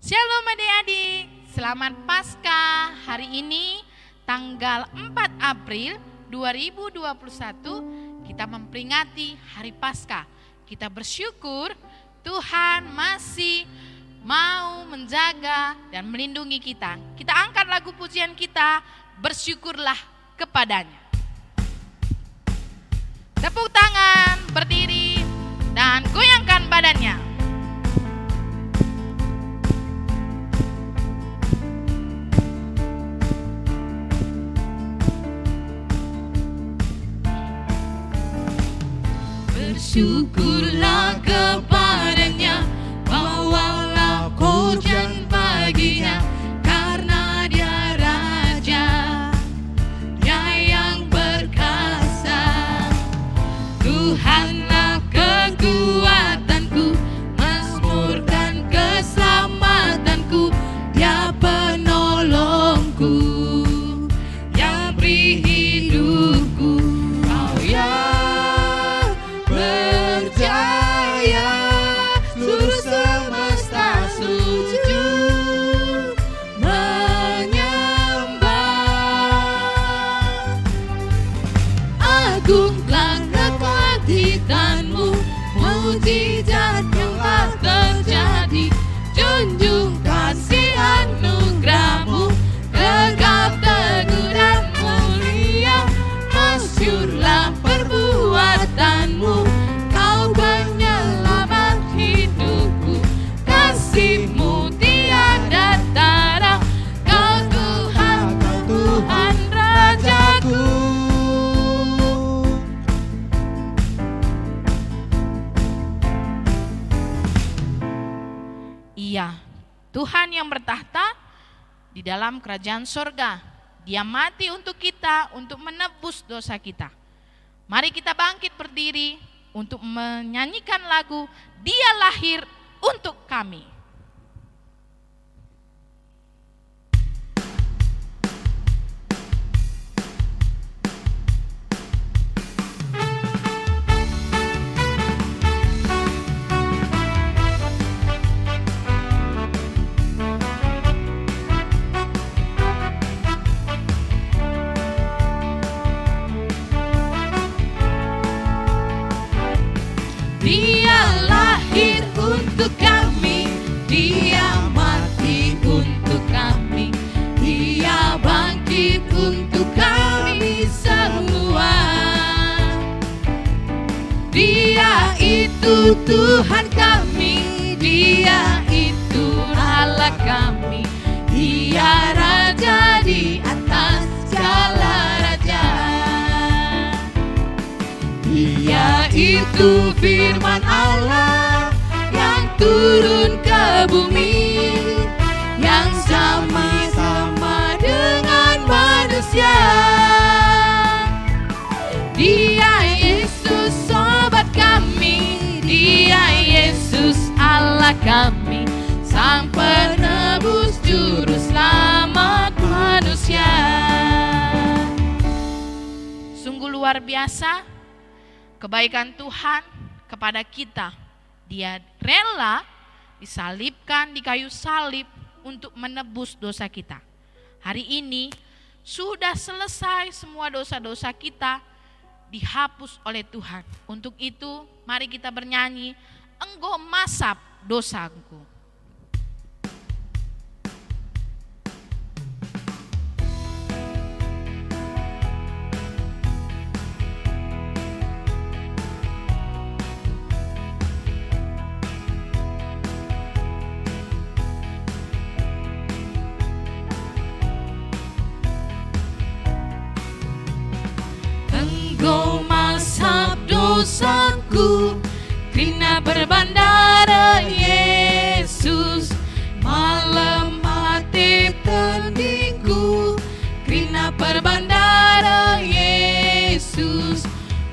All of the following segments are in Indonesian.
Shalom adik-adik, selamat Paskah. Hari ini tanggal 4 April 2021 kita memperingati Hari Paskah. Kita bersyukur Tuhan masih mau menjaga dan melindungi kita. Kita angkat lagu pujian kita, bersyukurlah kepadanya. Tepuk tangan, berdiri, dan goyangkan badannya. Bersyukurlah kepadanya, bawalah pujian baginya, karena dia Raja, dia yang berkuasa. Tuhanlah kekuatanku, mazmur dan keselamatanku, dia penolongku, dia beri hidupku. Kau yang berjaya, seluruh semesta sujud menyembah. Agunglah kekuasaanmu, mujizat yang telah terjadi. Junjung kasih anugerahmu, gegap teguh dan mulia. Masyurlah perbuatanmu, kau penyelamat hidupku. Kasih-Mu tiada tara, kau Tuhan, kau Tuhan Rajaku. Iya, Tuhan yang bertahta di dalam kerajaan sorga. Dia mati untuk kita, untuk menebus dosa kita. Mari kita bangkit berdiri untuk menyanyikan lagu Dia Lahir Untuk Kami. Dia lahir untuk kami, dia mati untuk kami, dia bangkit untuk kami semua. Dia itu Tuhan kami, dia itu Allah kami, dia Raja di atas segala raja. Dia itu firman Allah yang turun ke bumi, yang sama-sama dengan manusia. Dia Yesus sobat kami, dia Yesus Allah kami, sang penebus juru selamat manusia. Sungguh luar biasa kebaikan Tuhan kepada kita. Dia rela disalibkan di kayu salib untuk menebus dosa kita. Hari ini sudah selesai semua dosa-dosa kita, dihapus oleh Tuhan. Untuk itu mari kita bernyanyi, Engkau masap dosaku. Engkau masap dosaku, karena berbandara Yesus. Malam hati tandingku, karena berbandara Yesus.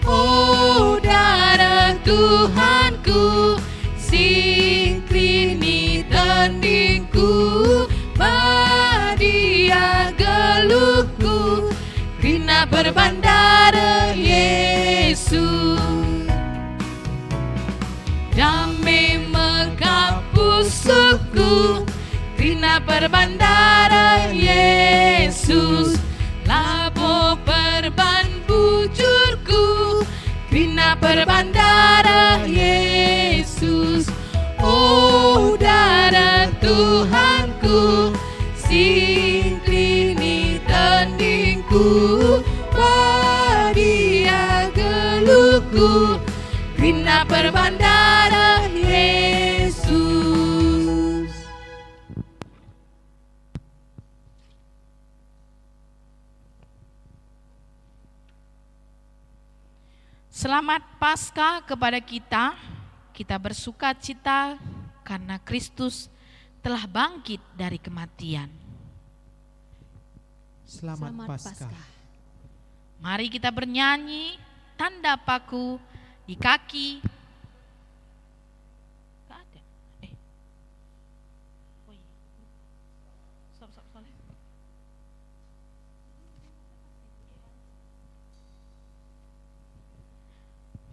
Oh darah Tuhanku, singkrini tandingku, badia geluhku, karena berbandara Yesus. Damai menghapus suku, genap berbandara Yesus, labo perban bujurku, genap berbandara Yesus. Oh darah Tuhanku, singklini tandingku, badia geluhku, genap berbandara Yesus. Selamat Paskah kepada kita. Kita bersuka cita karena Kristus telah bangkit dari kematian. Selamat Paskah. Mari kita bernyanyi tanda paku di kaki. Gak ada. Oh iya. Stop.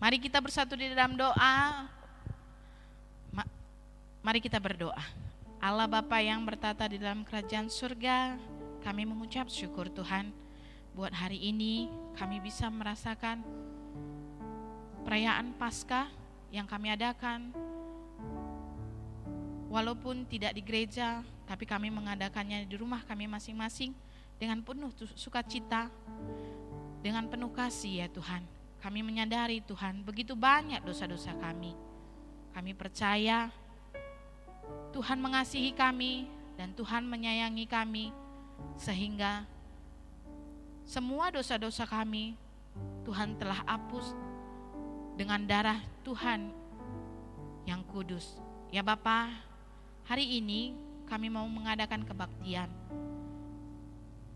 Mari kita bersatu di dalam doa. Mari kita berdoa. Allah Bapa yang bertata di dalam kerajaan surga, kami mengucap syukur Tuhan buat hari ini kami bisa merasakan perayaan Paskah yang kami adakan. Walaupun tidak di gereja, tapi kami mengadakannya di rumah kami masing-masing dengan penuh sukacita, dengan penuh kasih ya Tuhan. Kami menyadari Tuhan begitu banyak dosa-dosa kami. Kami percaya Tuhan mengasihi kami dan Tuhan menyayangi kami, sehingga semua dosa-dosa kami Tuhan telah hapus dengan darah Tuhan yang kudus. Ya Bapa, hari ini kami mau mengadakan kebaktian.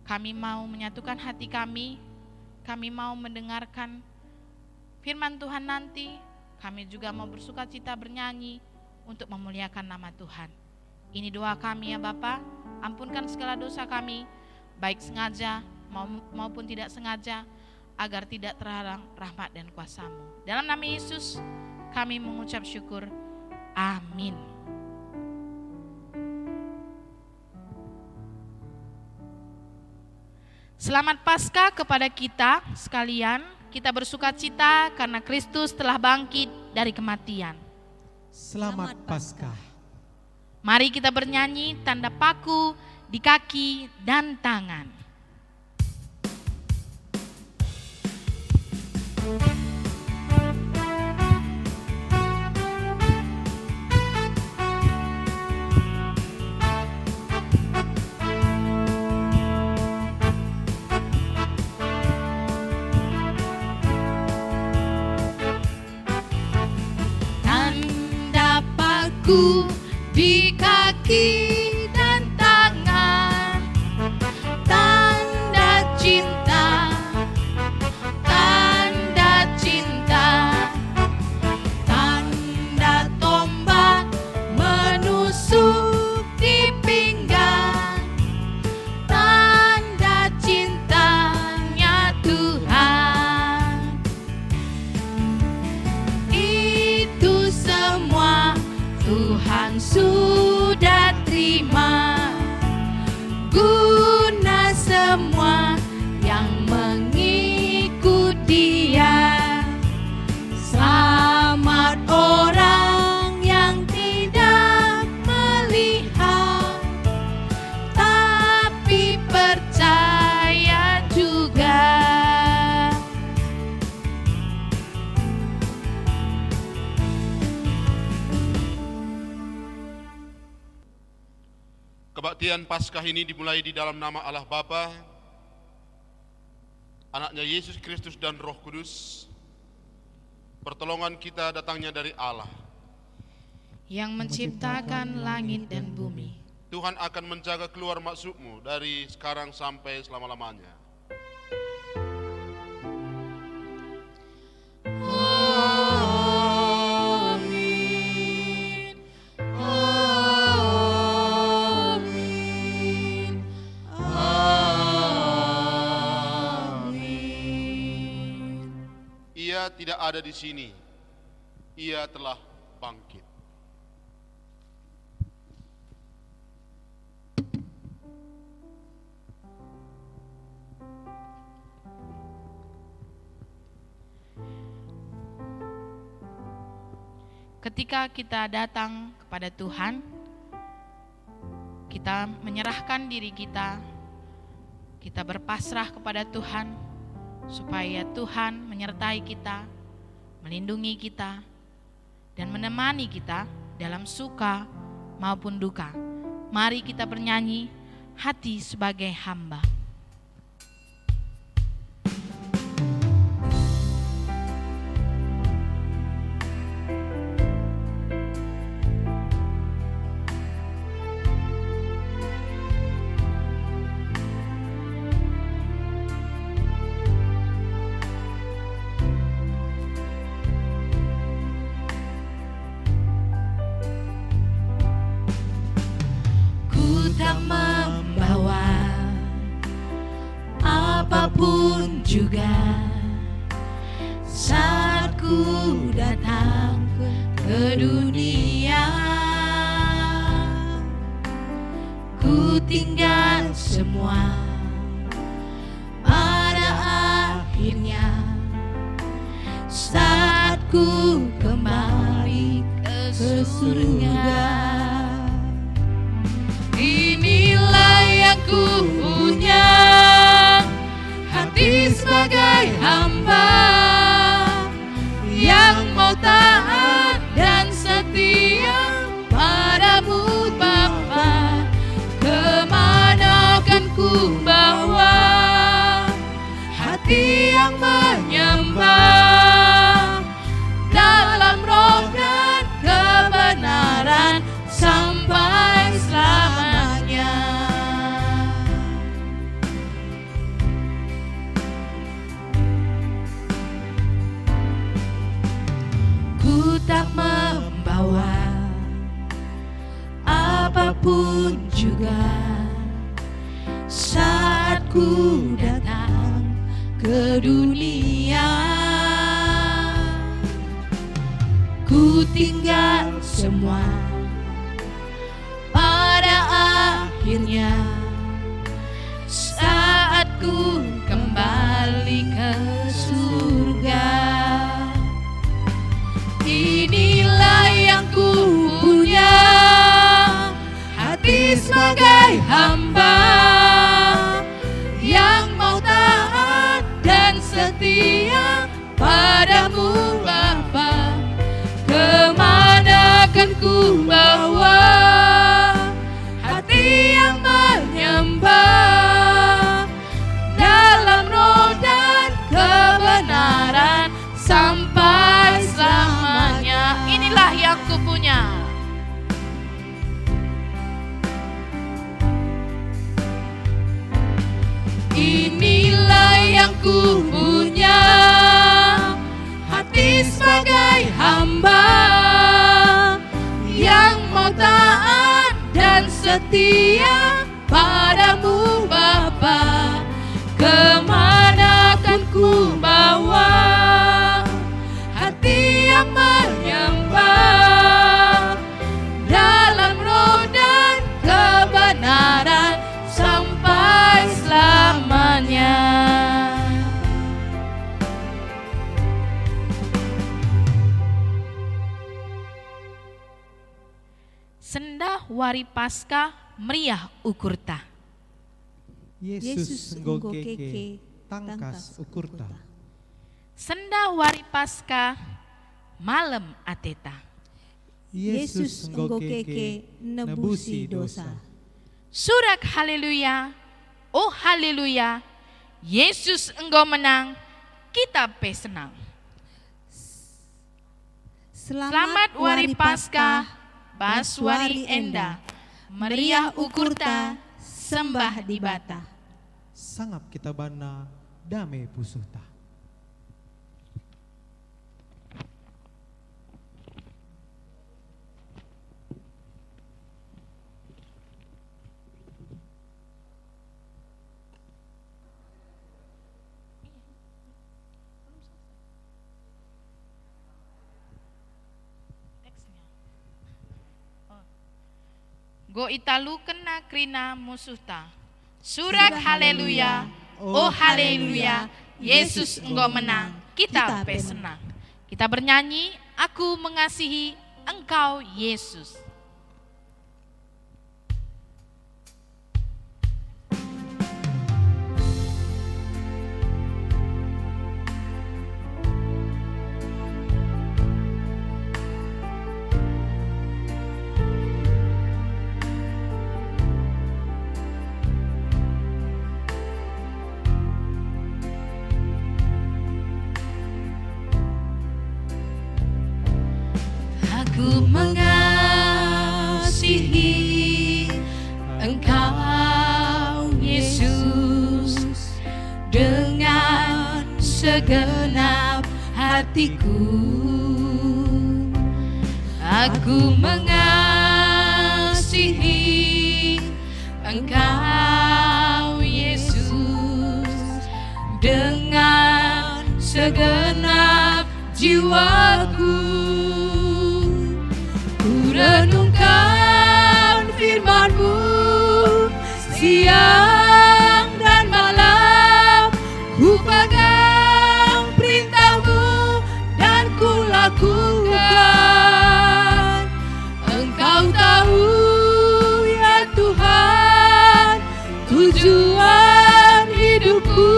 Kami mau menyatukan hati kami mau mendengarkan firman Tuhan nanti. Kami juga mau bersukacita bernyanyi untuk memuliakan nama Tuhan. Ini doa kami ya Bapa, ampunkan segala dosa kami, baik sengaja maupun tidak sengaja, agar tidak terhalang rahmat dan kuasa-Mu. Dalam nama Yesus kami mengucap syukur. Amin. Selamat Paskah kepada kita sekalian. Kita bersukacita karena Kristus telah bangkit dari kematian. Selamat Paskah. Mari kita bernyanyi tanda paku di kaki dan tangan. Tanda paku di kaki dan tangan, tanda cinta, tanda cinta, tanda tombak menusuk di pinggang, tanda cintanya Tuhan. Itu semua Tuhan sudah terima, guna semua yang mengikut Dia. Selamat orang yang tidak melihat, tapi percaya juga. Kebaktian Paskah ini dimulai di dalam nama Allah Bapa, Anaknya Yesus Kristus dan Roh Kudus. Pertolongan kita datangnya dari Allah Yang menciptakan langit dan bumi. Tuhan akan menjaga keluar masukmu dari sekarang sampai selama-lamanya. Amin. Amin. Amin. Ia tidak ada di sini. Ia telah bangkit. ketika kita datang kepada Tuhan, kita menyerahkan diri kita berpasrah kepada Tuhan, supaya Tuhan menyertai kita, melindungi kita, dan menemani kita dalam suka maupun duka. Mari kita bernyanyi hati sebagai hamba. Apapun juga saat ku datang ke dunia, ku tinggal semua pada akhirnya saat ku kembali ke surga. Inilah yang ku punya, hati sebagai hamba yang mau taat dan setia padamu Bapa. Kemana akan ku bawa hati yang menyembah dalam roh dan kebenaran sampai selamanya. Ku tak membawa apapun juga saat ku datang ke dunia, ku tinggal semua pada akhirnya saat ku kembali ke surga. Inilah yang ku punya, hati sebagai hamba yang mau taat dan setia padamu Bapa. Kemana akan ku bawa hati yang menyembah dalam roh dan kebenaran sampai selamanya. Inilah yang ku punya. Inilah yang ku punya, hati sebagai hamba yang mau taat dan setia padamu Bapa. Kemana akan ku bawa hati yang menyembah dalam roh dan kebenaran sampai selamanya. Sendah wari Paskah meriah ukurta. Yesus enggo keke tangkas ukurta. Sendah wari Paskah malam ateta. Yesus enggo keke nebusi dosa. Surak haleluya, oh haleluya, Yesus engkau menang, kita pe senang. Selamat wari Paskah, baswari enda, meriah ukurta, sembah di bata. Sangap kita bana damai pusuhta. Go italu kena krina musuhta. Surak haleluya, oh haleluya, Yesus engkau menang, kita pe senang. Kita bernyanyi, aku mengasihi, Engkau Yesus. Aku mengasihi Engkau Yesus dengan segenap hatiku. Aku mengasihi Engkau Yesus dengan segenap jiwaku. Ku renungkan firman-Mu siang dan malam, ku pegang perintah-Mu dan ku lakukan. Engkau tahu ya Tuhan, tujuan hidupku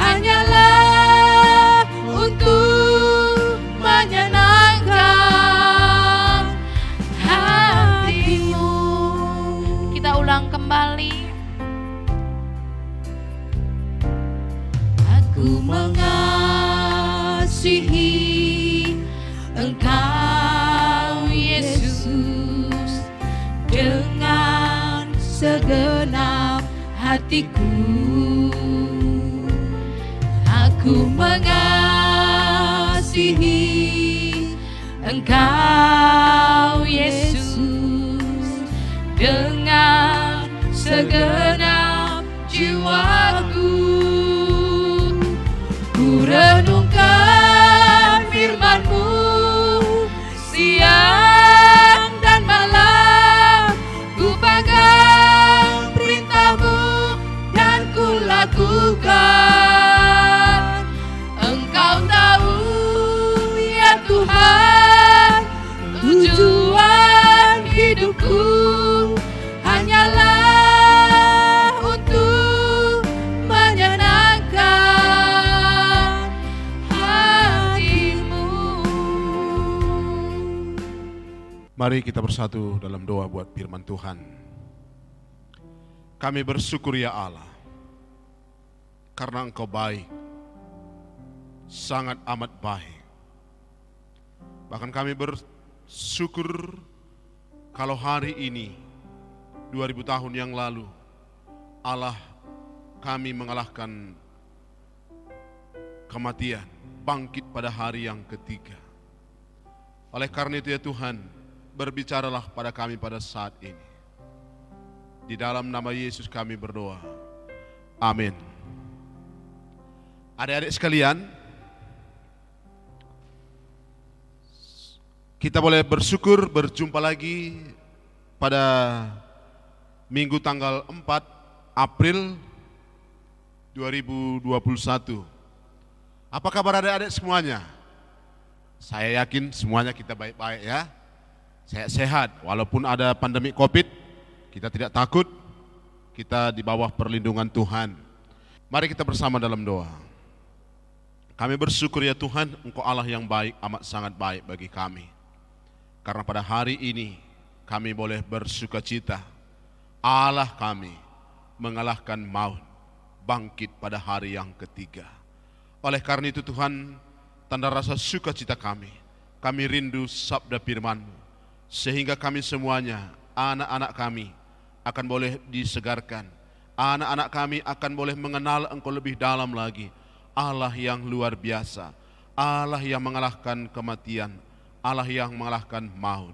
hanyalah untuk menyenangkan hati-Mu. Kita ulang kembali. Aku mengasihi Engkau Yesus dengan segenap hatiku. Aku mengasihi Engkau Yesus dengan segenap jiwaku. Ku renungkan firman-Mu siang dan malam, ku pegang perintah-Mu dan ku lakukan. Engkau tahu ya Tuhan, tujuan hidupku hanyalah untuk menyenangkan hati-Mu. Mari kita bersatu dalam doa buat firman Tuhan. Kami bersyukur ya Allah, karena Engkau baik, sangat amat baik. Bahkan kami bersyukur kalau hari ini, 2000 tahun yang lalu, Allah kami mengalahkan kematian, bangkit pada hari yang ketiga. Oleh karena itu ya Tuhan, berbicaralah pada kami pada saat ini. Di dalam nama Yesus kami berdoa. Amin. Adik-adik sekalian, kita boleh bersyukur berjumpa lagi pada Minggu tanggal 4 April 2021. Apa kabar adik-adik semuanya? Saya yakin semuanya kita baik-baik ya. Sehat-sehat, walaupun ada pandemi COVID, kita tidak takut, kita di bawah perlindungan Tuhan. Mari kita bersama dalam doa. Kami bersyukur ya Tuhan, Engkau Allah yang baik, amat sangat baik bagi kami. Karena pada hari ini kami boleh bersukacita. Allah kami mengalahkan maut, bangkit pada hari yang ketiga. Oleh karena itu Tuhan, tanda rasa sukacita kami rindu sabda firman-Mu, sehingga kami semuanya, anak-anak kami akan boleh disegarkan. Anak-anak kami akan boleh mengenal Engkau lebih dalam lagi. Allah yang luar biasa, Allah yang mengalahkan kematian, Allah yang mengalahkan maut.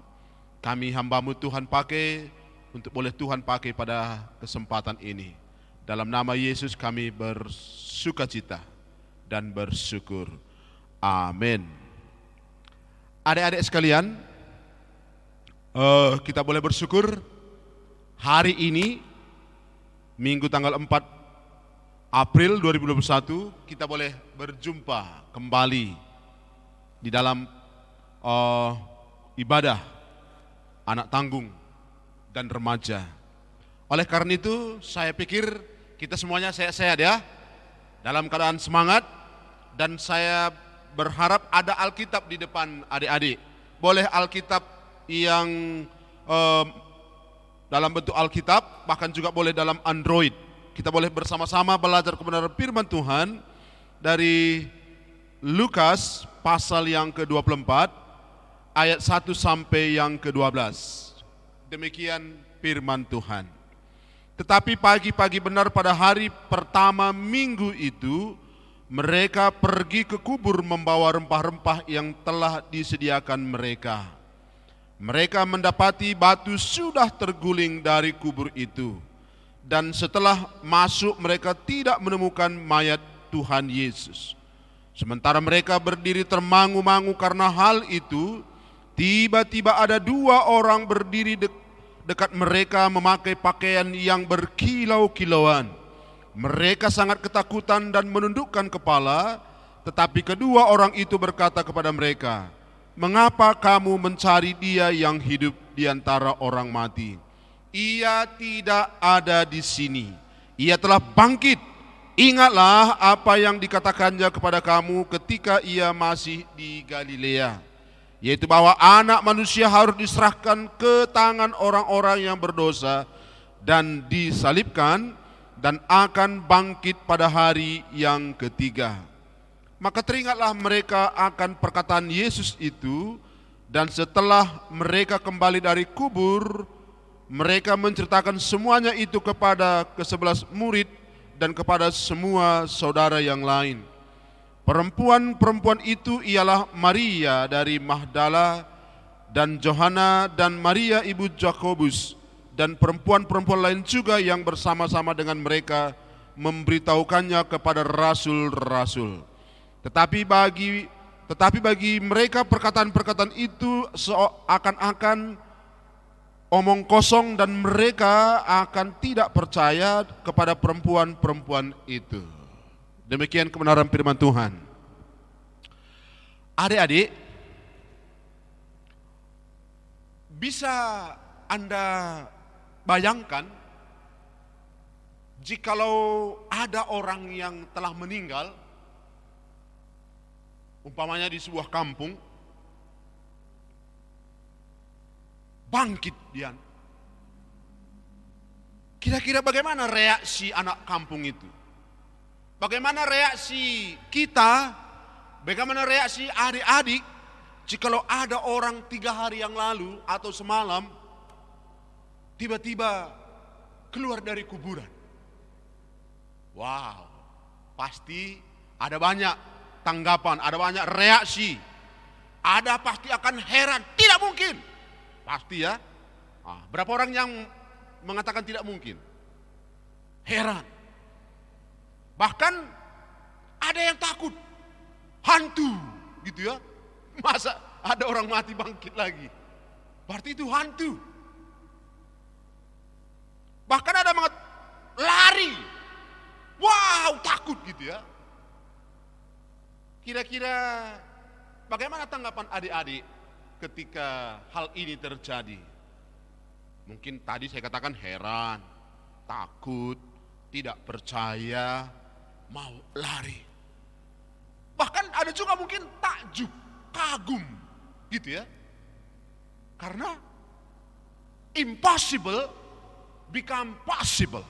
Kami hamba-Mu Tuhan pakai untuk boleh Tuhan pakai pada kesempatan ini. Dalam nama Yesus kami bersukacita dan bersyukur. Amin. Adik-adik sekalian, kita boleh bersyukur hari ini Minggu tanggal 4 April 2021 kita boleh berjumpa kembali di dalam ibadah anak tanggung dan remaja. Oleh karena itu saya pikir kita semuanya sehat-sehat ya, dalam keadaan semangat, dan saya berharap ada Alkitab di depan adik-adik. Boleh Alkitab yang dalam bentuk Alkitab, bahkan juga boleh dalam Android. Kita boleh bersama-sama belajar kebenaran firman Tuhan dari Lukas pasal yang ke-24 ayat 1 sampai yang ke-12. Demikian firman Tuhan. Tetapi pagi-pagi benar pada hari pertama minggu itu, mereka pergi ke kubur membawa rempah-rempah yang telah disediakan mereka. Mereka mendapati batu sudah terguling dari kubur itu. Dan setelah masuk mereka tidak menemukan mayat Tuhan Yesus. Sementara mereka berdiri termangu-mangu karena hal itu, tiba-tiba ada dua orang berdiri dekat mereka memakai pakaian yang berkilau-kilauan. Mereka sangat ketakutan dan menundukkan kepala, tetapi kedua orang itu berkata kepada mereka, "Mengapa kamu mencari dia yang hidup di antara orang mati? Ia tidak ada di sini. Ia telah bangkit. Ingatlah apa yang dikatakannya kepada kamu ketika ia masih di Galilea, yaitu bahwa anak manusia harus diserahkan ke tangan orang-orang yang berdosa dan disalibkan dan akan bangkit pada hari yang ketiga." Maka teringatlah mereka akan perkataan Yesus itu, dan setelah mereka kembali dari kubur, mereka menceritakan semuanya itu kepada ke-11 murid dan kepada semua saudara yang lain. Perempuan-perempuan itu ialah Maria dari Magdala dan Johanna dan Maria ibu Yakobus dan perempuan-perempuan lain juga yang bersama-sama dengan mereka memberitahukannya kepada rasul-rasul. Tetapi bagi mereka perkataan-perkataan itu seakan-akan omong kosong, dan mereka akan tidak percaya kepada perempuan-perempuan itu. Demikian kebenaran firman Tuhan. Adik-adik, bisa Anda bayangkan jikalau ada orang yang telah meninggal, umpamanya di sebuah kampung, bangkit dia. Kira-kira bagaimana reaksi anak kampung itu? Bagaimana reaksi kita? Bagaimana reaksi adik-adik jikalau ada orang 3 hari yang lalu atau semalam tiba-tiba keluar dari kuburan? Wow, pasti ada banyak tanggapan, ada banyak reaksi. Ada pasti akan heran, tidak mungkin. Pasti ya. Berapa orang yang mengatakan tidak mungkin? Heran. Bahkan ada yang takut. Hantu gitu ya. Masa ada orang mati bangkit lagi? Berarti itu hantu. Bahkan ada yang lari. Wow, takut gitu ya. Kira-kira bagaimana tanggapan adik-adik ketika hal ini terjadi? Mungkin tadi saya katakan heran, takut, tidak percaya, mau lari. Bahkan ada juga mungkin takjub, kagum gitu ya. Karena impossible become possible.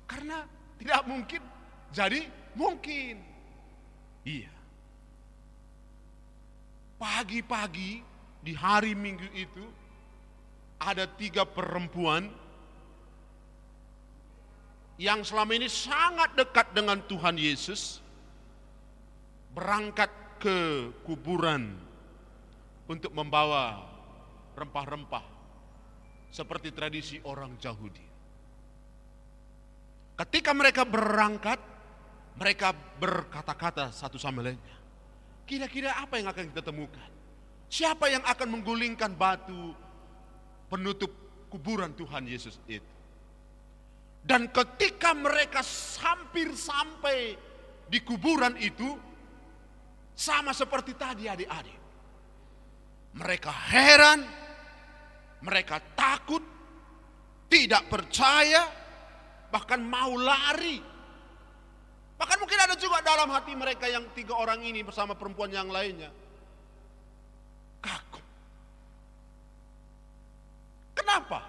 Karena tidak mungkin jadi mungkin. Iya. Pagi-pagi di hari Minggu itu ada 3 perempuan yang selama ini sangat dekat dengan Tuhan Yesus berangkat ke kuburan untuk membawa rempah-rempah seperti tradisi orang Yahudi. Ketika mereka berangkat, mereka berkata-kata satu sama lainnya. Kira-kira apa yang akan kita temukan? Siapa yang akan menggulingkan batu penutup kuburan Tuhan Yesus itu? Dan ketika mereka hampir sampai di kuburan itu, sama seperti tadi adik-adik, Mereka heran, mereka takut, tidak percaya, bahkan mau lari. Bahkan mungkin ada juga dalam hati mereka yang 3 orang ini bersama perempuan yang lainnya kagum. Kenapa?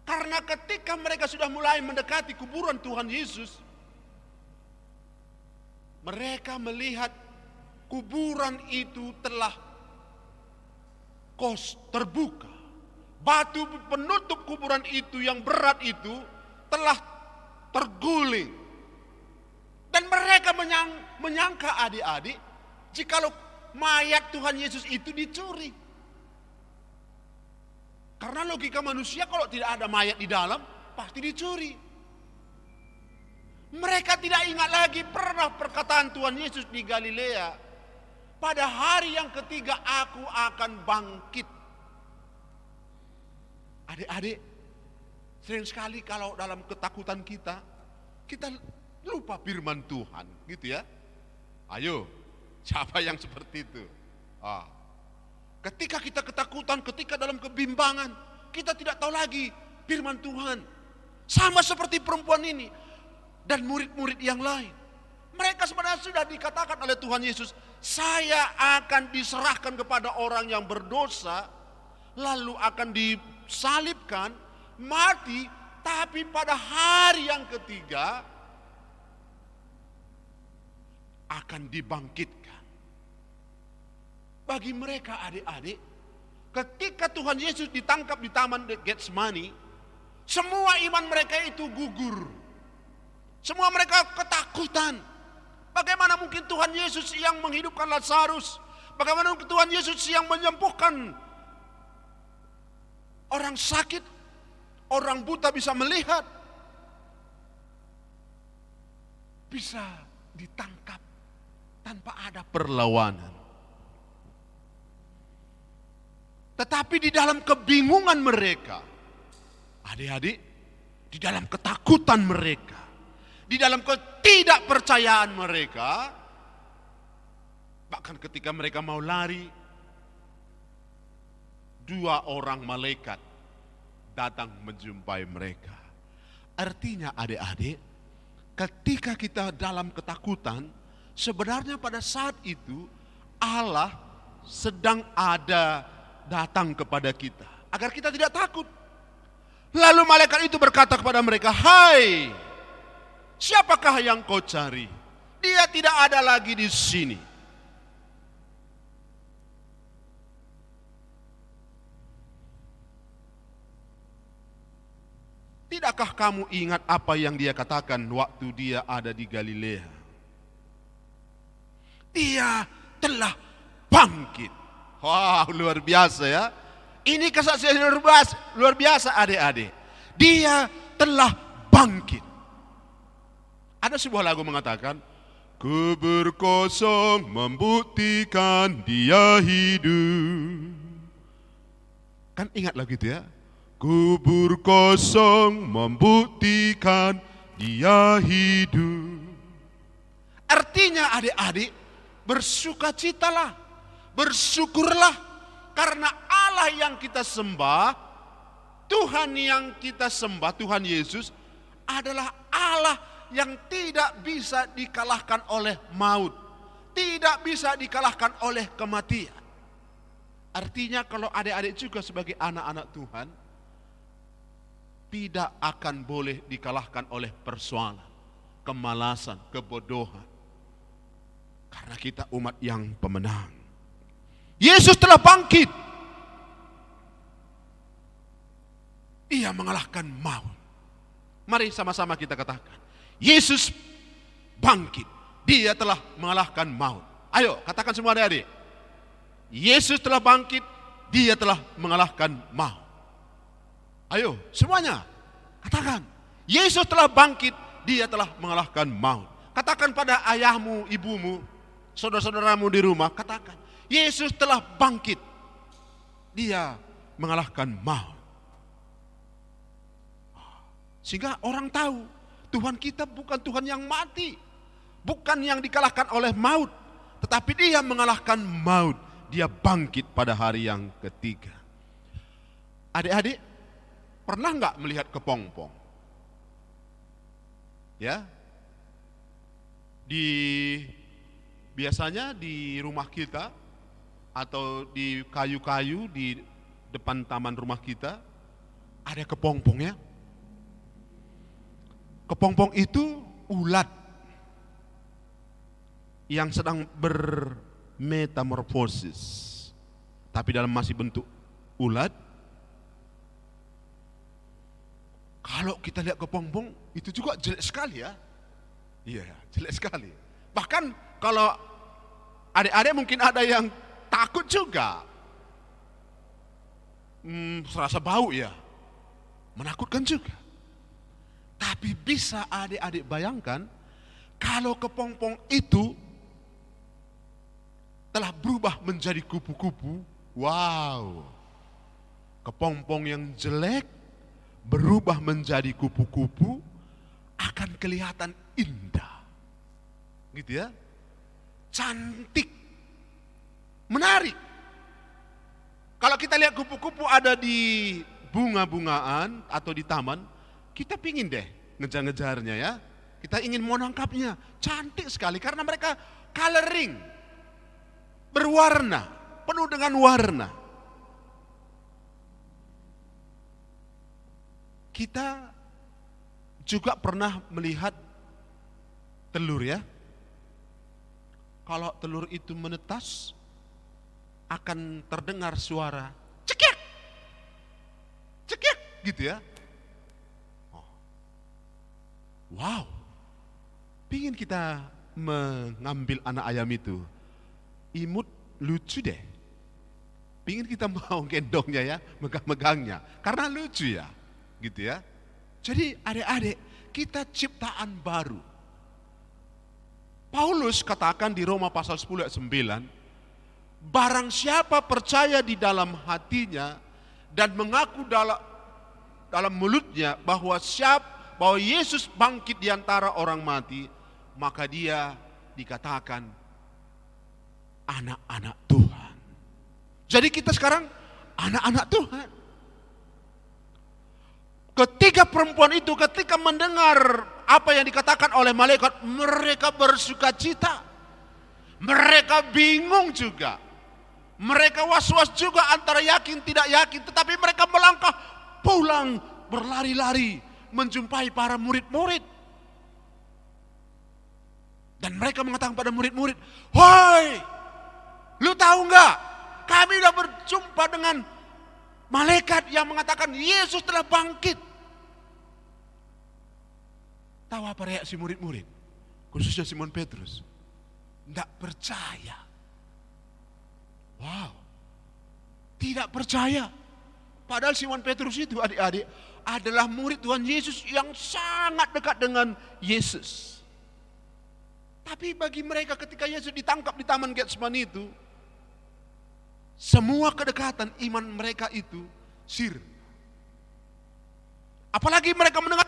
Karena ketika mereka sudah mulai mendekati kuburan Tuhan Yesus, mereka melihat kuburan itu telah terbuka. Batu penutup kuburan itu yang berat itu telah terguling. Dan mereka menyangka adik-adik, jikalau mayat Tuhan Yesus itu dicuri. Karena logika manusia kalau tidak ada mayat di dalam, pasti dicuri. Mereka tidak ingat lagi pernah perkataan Tuhan Yesus di Galilea. Pada hari yang ketiga aku akan bangkit. Adik-adik, sering sekali kalau dalam ketakutan kita lupa firman Tuhan, gitu ya. Ayo, siapa yang seperti itu? Ketika kita ketakutan, ketika dalam kebimbangan, kita tidak tahu lagi firman Tuhan. Sama seperti perempuan ini dan murid-murid yang lain. Mereka sebenarnya sudah dikatakan oleh Tuhan Yesus, saya akan diserahkan kepada orang yang berdosa, lalu akan disalibkan, mati, tapi pada hari yang ketiga akan dibangkitkan. Bagi mereka adik-adik, ketika Tuhan Yesus ditangkap di taman Getsemani, semua iman mereka itu gugur. Semua mereka ketakutan. Bagaimana mungkin Tuhan Yesus yang menghidupkan Lazarus? Bagaimana mungkin Tuhan Yesus yang menyembuhkan orang sakit, orang buta bisa melihat, bisa ditangkap tanpa ada perlawanan. Tetapi di dalam kebingungan mereka, adik-adik, di dalam ketakutan mereka, di dalam ketidakpercayaan mereka, bahkan ketika mereka mau lari, 2 orang malaikat datang menjumpai mereka. Artinya adik-adik, ketika kita dalam ketakutan, sebenarnya pada saat itu Allah sedang ada datang kepada kita agar kita tidak takut. Lalu malaikat itu berkata kepada mereka, hai, siapakah yang kau cari? Dia tidak ada lagi di sini. Tidakkah kamu ingat apa yang dia katakan waktu dia ada di Galilea? Dia telah bangkit. Wow, luar biasa ya. Ini kesaksian luar biasa adik-adik. Dia telah bangkit. Ada sebuah lagu mengatakan, kubur kosong membuktikan dia hidup. Kan ingat lagu itu ya. Kubur kosong membuktikan dia hidup. Artinya adik-adik, bersukacitalah, bersyukurlah, karena Allah yang kita sembah, Tuhan yang kita sembah, Tuhan Yesus adalah Allah yang tidak bisa dikalahkan oleh maut, tidak bisa dikalahkan oleh kematian. Artinya kalau adik-adik juga sebagai anak-anak Tuhan, tidak akan boleh dikalahkan oleh persoalan, kemalasan, kebodohan. Karena kita umat yang pemenang. Yesus telah bangkit. Ia mengalahkan maut. Mari sama-sama kita katakan, Yesus bangkit. Dia telah mengalahkan maut. Ayo katakan semua adik-adik. Yesus telah bangkit. Dia telah mengalahkan maut. Ayo semuanya katakan, Yesus telah bangkit, dia telah mengalahkan maut. Katakan pada ayahmu, ibumu, saudara-saudaramu di rumah, katakan, Yesus telah bangkit, dia mengalahkan maut. Sehingga orang tahu, Tuhan kita bukan Tuhan yang mati, bukan yang dikalahkan oleh maut, tetapi dia mengalahkan maut, dia bangkit pada hari yang ketiga. Adik-adik, pernah nggak melihat kepompong? Ya, biasanya di rumah kita atau di kayu-kayu di depan taman rumah kita ada kepompong ya. Kepompong itu ulat yang sedang bermetamorfosis, tapi dalam masih bentuk ulat. Kalau kita lihat kepompong itu juga jelek sekali ya. Iya, jelek sekali. Bahkan kalau adik-adik mungkin ada yang takut juga. Serasa bau ya. Menakutkan juga. Tapi bisa adik-adik bayangkan kalau kepompong itu telah berubah menjadi kupu-kupu. Wow. Kepompong yang jelek berubah menjadi kupu-kupu akan kelihatan indah. Gitu ya. Cantik. Menarik. Kalau kita lihat kupu-kupu ada di bunga-bungaan atau di taman, kita pingin deh ngejar-ngejarnya ya. Kita ingin mau nangkapnya. Cantik sekali karena mereka coloring. Berwarna, penuh dengan warna. Kita juga pernah melihat telur ya. Kalau telur itu menetas, akan terdengar suara cekik, cekik gitu ya. Wow, pingin kita mengambil anak ayam itu. Imut lucu deh. Pingin kita mau gendongnya ya, megang-megangnya. Karena lucu ya, gitu ya. Jadi adik-adik, kita ciptaan baru. Paulus katakan di Roma pasal 10 ayat 9, barang siapa percaya di dalam hatinya dan mengaku dalam mulutnya bahwa Yesus bangkit di antara orang mati, maka dia dikatakan anak-anak Tuhan. Jadi kita sekarang anak-anak Tuhan. Ketiga perempuan itu ketika mendengar apa yang dikatakan oleh malaikat, mereka bersuka cita. Mereka bingung juga. Mereka was-was juga antara yakin tidak yakin, tetapi mereka melangkah pulang berlari-lari menjumpai para murid-murid. Dan mereka mengatakan pada murid-murid, "Woi, lu tahu enggak? Kami sudah berjumpa dengan malaikat yang mengatakan Yesus telah bangkit." Tahu apa reaksi murid-murid? Khususnya Simon Petrus. Tidak percaya. Wow. Tidak percaya. Padahal Simon Petrus itu adik-adik adalah murid Tuhan Yesus yang sangat dekat dengan Yesus. Tapi bagi mereka ketika Yesus ditangkap di Taman Getsemani itu, semua kedekatan iman mereka itu sirna. Apalagi mereka mendengar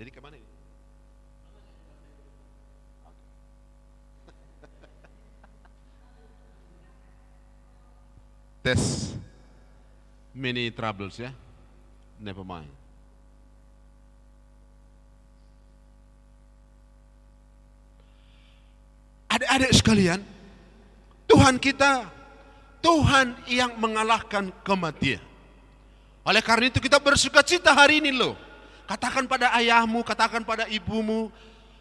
jadi kemana ini? Tes. many troubles ya. Never mind. Adik-adik sekalian, Tuhan kita, Tuhan yang mengalahkan kematian. Oleh karena itu kita bersukacita hari ini loh. Katakan pada ayahmu, katakan pada ibumu,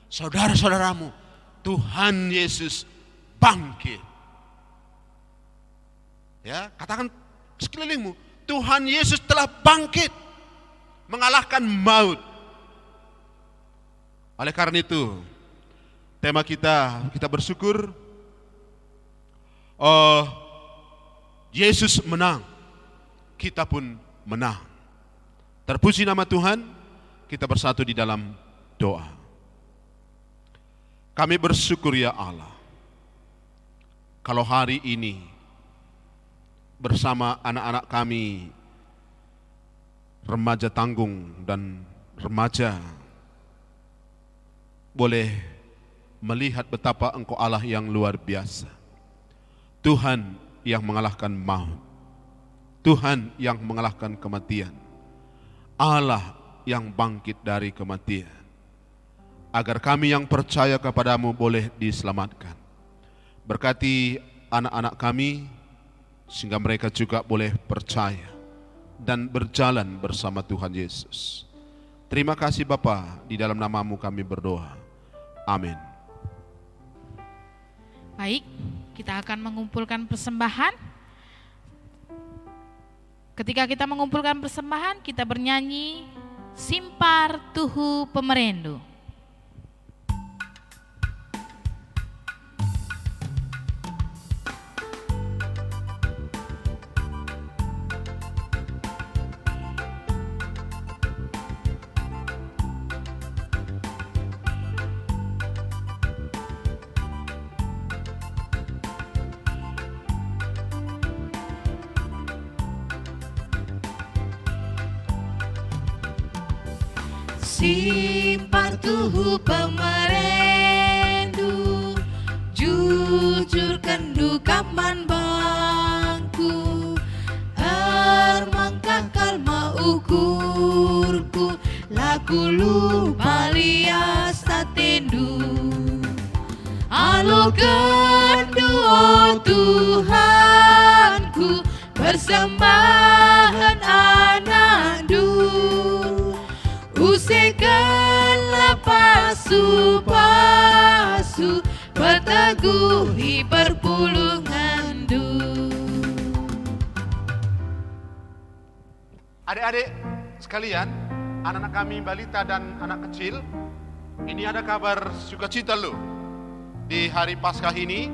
saudara-saudaramu, Tuhan Yesus bangkit. Ya, katakan sekelilingmu, Tuhan Yesus telah bangkit, mengalahkan maut. Oleh karena itu, tema kita bersyukur. Yesus menang, kita pun menang. Terpuji nama Tuhan, kita bersatu di dalam doa. Kami bersyukur ya Allah, kalau hari ini bersama anak-anak kami, remaja tanggung dan remaja, boleh melihat betapa Engkau Allah yang luar biasa. Tuhan yang mengalahkan maut, Tuhan yang mengalahkan kematian, Allah yang bangkit dari kematian, agar kami yang percaya kepadamu boleh diselamatkan. Berkati anak-anak kami, sehingga mereka juga boleh percaya dan berjalan bersama Tuhan Yesus. Terima kasih Bapa, di dalam namamu kami berdoa. Amin. Baik, kita akan mengumpulkan persembahan. Ketika kita mengumpulkan persembahan, kita bernyanyi Simpar Tuhu Pemerendu. Simpar Tuhu pemerendu, jujur kendu kaman bangku, ermangkakal maukurku, laku lupa lias tatendu. Alo kendu oh Tuhanku, persembahan anakku. Usekanlah pasu-pasu, berteguhi perpulungan du. Adik-adik sekalian, anak-anak kami balita dan anak kecil, ini ada kabar sukacita loh. Di hari Paskah ini,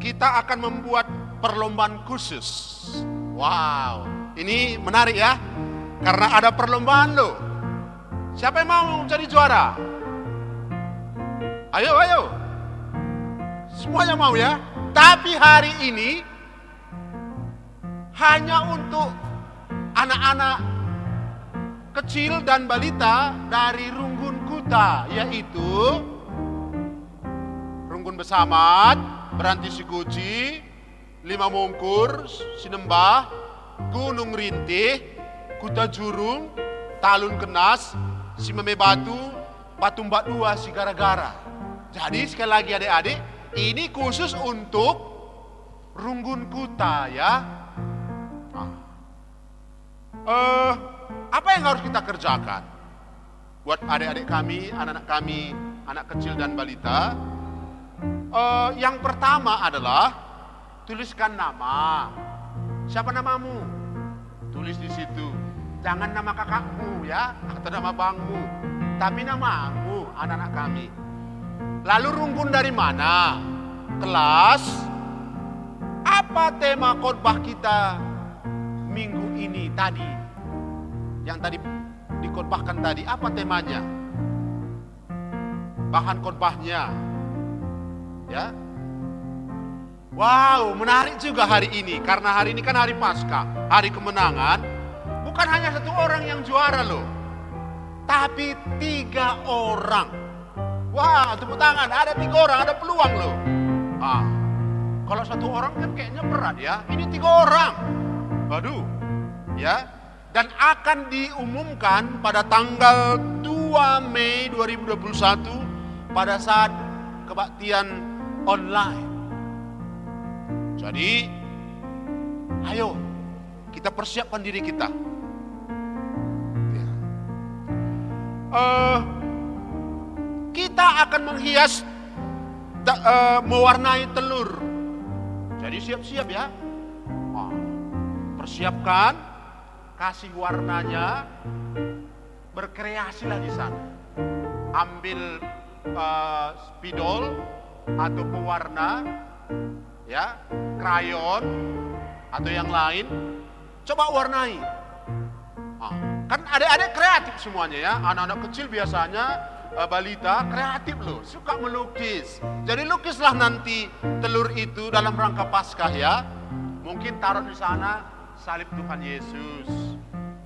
kita akan membuat perlombaan khusus. Wow, ini menarik ya. Karena ada perlombaan loh. Siapa yang mau jadi juara? Ayo, ayo. Semuanya mau ya. Tapi hari ini hanya untuk anak-anak kecil dan balita dari Runggun Kuta, yaitu Runggun Besamat, Beranti Sikuci, Lima Mungkur, Sinembah, Gunung Rintih, Kuta Jurung, Talun Kenas, Simeme Batu, Patumbak Dua, Si Gara-Gara. Jadi sekali lagi adik-adik, ini khusus untuk Runggun Kuta ya. Apa yang harus kita kerjakan? Buat adik-adik kami, anak-anak kami, anak kecil dan balita. Yang pertama adalah tuliskan nama. Siapa namamu? Tulis di situ. Jangan nama kakakmu ya, atau nama bangmu, tapi namamu, anak-anak kami. Lalu runggun dari mana? Kelas. Apa tema khotbah kita minggu ini tadi? Yang tadi dikhotbahkan tadi, apa temanya? Bahan khotbahnya. Ya. Wow, menarik juga hari ini, karena hari ini kan hari Paskah, hari kemenangan. Bukan hanya satu orang yang juara loh, tapi 3 orang. Wah, tepuk tangan, ada 3 orang, ada peluang loh. Kalau satu orang kan kayaknya berat ya. Ini 3 orang. Waduh. Ya. Dan akan diumumkan pada tanggal 2 Mei 2021 pada saat kebaktian online. Jadi, ayo kita persiapkan diri kita. Ya. Kita akan menghias, mewarnai telur. Jadi siap-siap ya. Persiapkan, kasih warnanya, berkreasilah di sana. Ambil spidol atau pewarna, ya, krayon atau yang lain, coba warnai. Kan adik-adik kreatif semuanya ya. Anak-anak kecil biasanya balita kreatif loh, suka melukis. Jadi lukislah nanti telur itu dalam rangka Paskah ya. Mungkin taruh di sana salib Tuhan Yesus.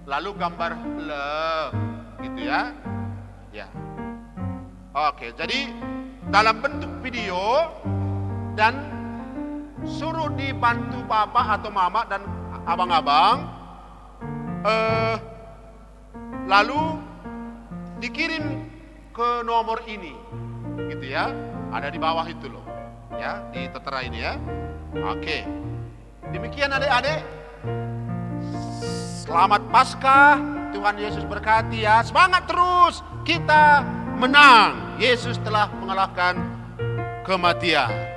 Lalu gambar love gitu ya. Ya. Oke, jadi dalam bentuk video dan suruh dibantu bapak atau mama dan abang-abang, lalu dikirim ke nomor ini, gitu ya, ada di bawah itu loh, ya, di tertera ini ya. Oke, demikian adik-adik. Selamat Paskah, Tuhan Yesus berkati ya. Semangat terus, kita menang. Yesus telah mengalahkan kematian.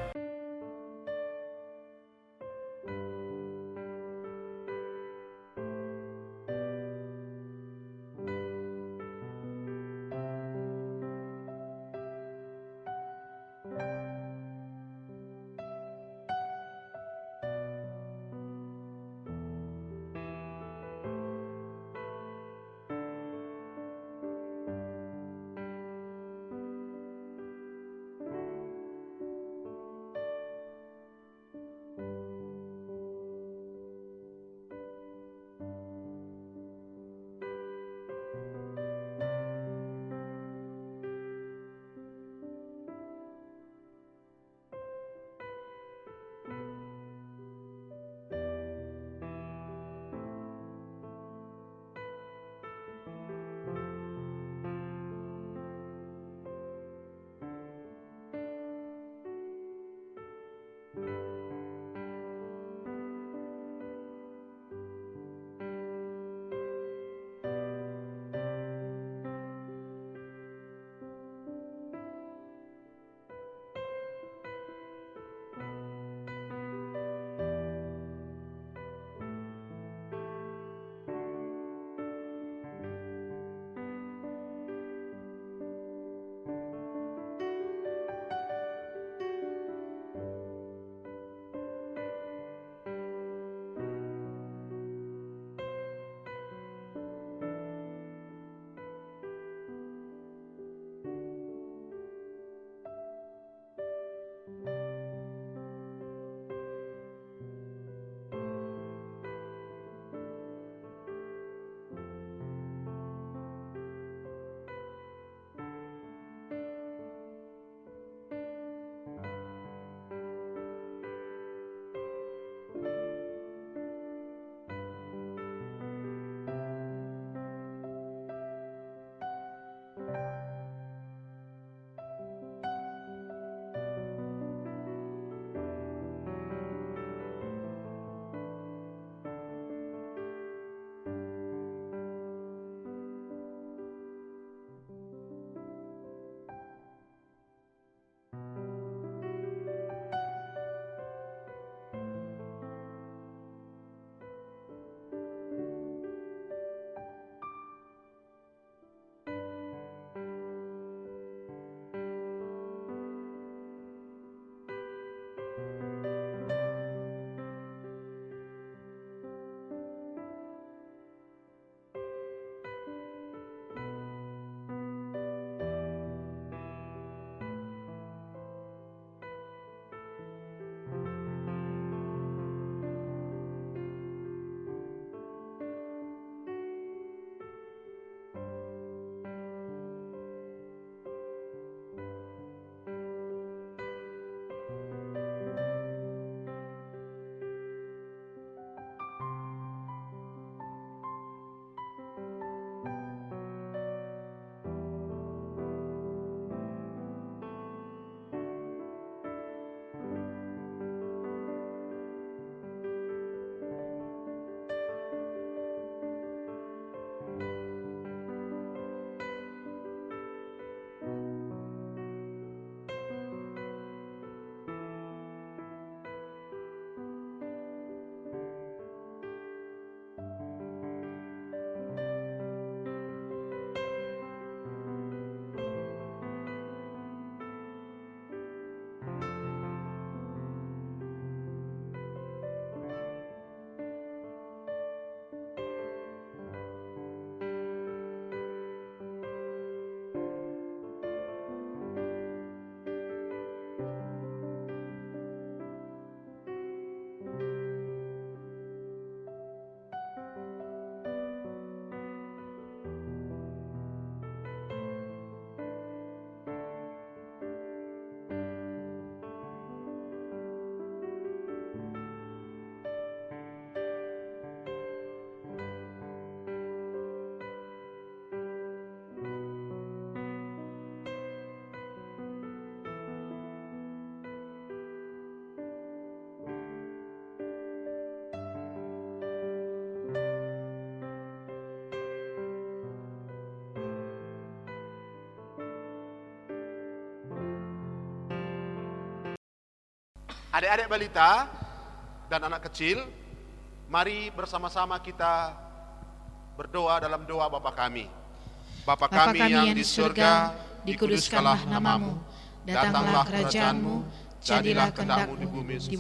Adik-adik balita dan anak kecil, mari bersama-sama kita berdoa dalam doa Bapa kami. Bapa kami yang di surga, dikuduskanlah namamu, datanglah kerajaanmu, jadilah kehendak-Mu di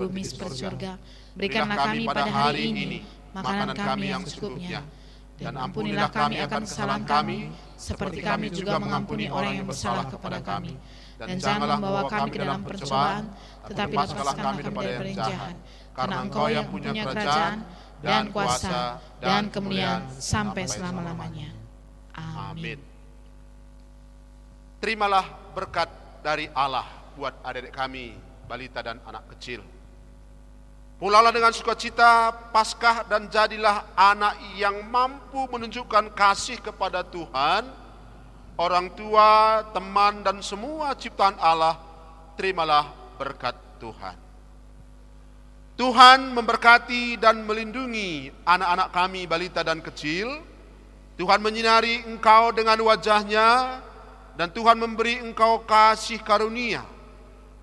bumi seperti surga. Berikanlah kami pada hari ini makanan kami yang secukupnya, dan ampunilah kami akan kesalahan kami, seperti kami juga mengampuni orang yang bersalah kepada kami. Dan janganlah membawa kami ke dalam percobaan, tetapi lepaskanlah kami daripada yang jahat. Karena Engkau yang punya kerajaan, dan kuasa, dan kemuliaan sampai selama-lamanya. Amin. Terimalah berkat dari Allah buat adik-adik kami, balita dan anak kecil. Pulanglah dengan sukacita Paskah dan jadilah anak yang mampu menunjukkan kasih kepada Tuhan, orang tua, teman, dan semua ciptaan Allah. Terimalah berkat Tuhan. Tuhan memberkati dan melindungi anak-anak kami, balita dan kecil. Tuhan menyinari engkau dengan wajahnya, dan Tuhan memberi engkau kasih karunia.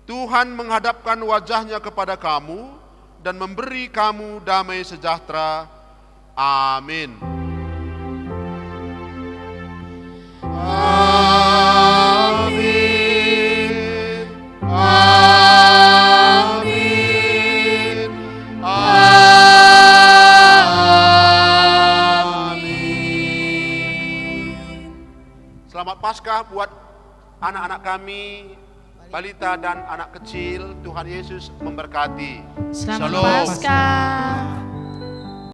Tuhan menghadapkan wajahnya kepada kamu, dan memberi kamu damai sejahtera. Amin. Amin. Amin. Amin. Selamat Paskah buat anak-anak kami, balita dan anak kecil. Tuhan Yesus memberkati. Selamat Shalom. Paskah.